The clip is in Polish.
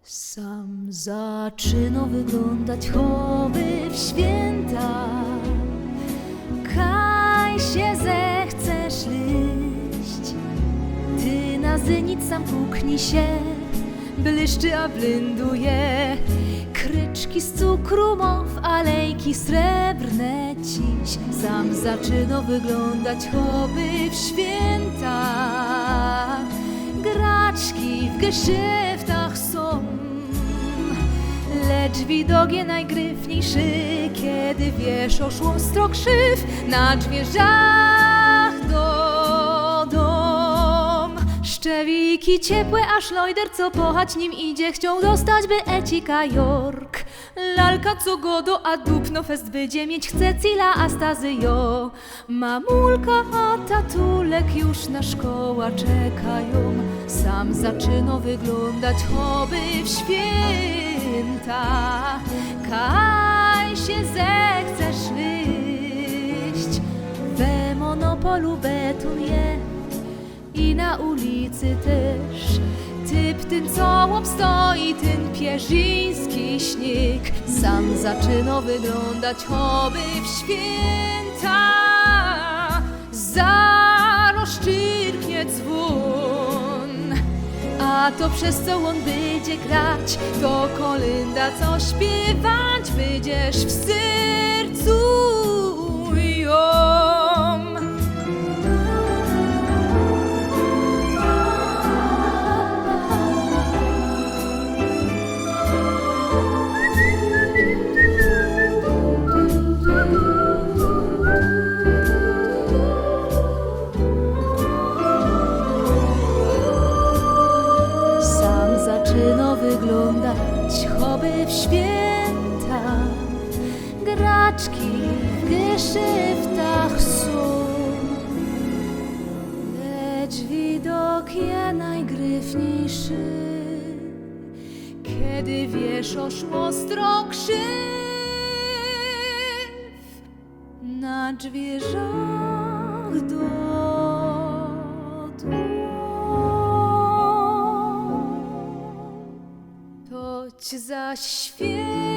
Sam zaczyna wyglądać chowy w święta. Kaj się zechcesz liść, ty na zynic sam puknij się, błyszczy a blinduje. Kryczki z cukru mow, alejki srebrne ciś. Sam zaczyna wyglądać chowy w święta. Graczki w geszyftach są, lecz widogie najgryfniejszy, kiedy wiesz oszłostro krzyw na drzwiach do dom. Szczewiki ciepłe, a szlojder, co pochać nim idzie, chciał dostać by Ecika York. Lalka, co godo, a dupno fest będzie mieć, chce cila Astazyjo. Mamulka, a tatulek już na szkoła czekają. Sam zaczyna wyglądać chowy w święta. Kaj się zechcesz liść, we monopolu betuje i na ulicy też. Typ ten, co obstoi, ten pierzyński śnieg. Sam zaczyna wyglądać chowy w święta. Zaraz szczyrknie dzwon, a to przez co on będzie grać, to kolenda, co śpiewać będziesz w sercu ją. Zaczyna wyglądać chowy w święta. Graczki w geszyftach są, lecz widok je najgryfniejszy, kiedy wiesz oszłostro krzyw na drzwiach do domu. Toć zaś świeci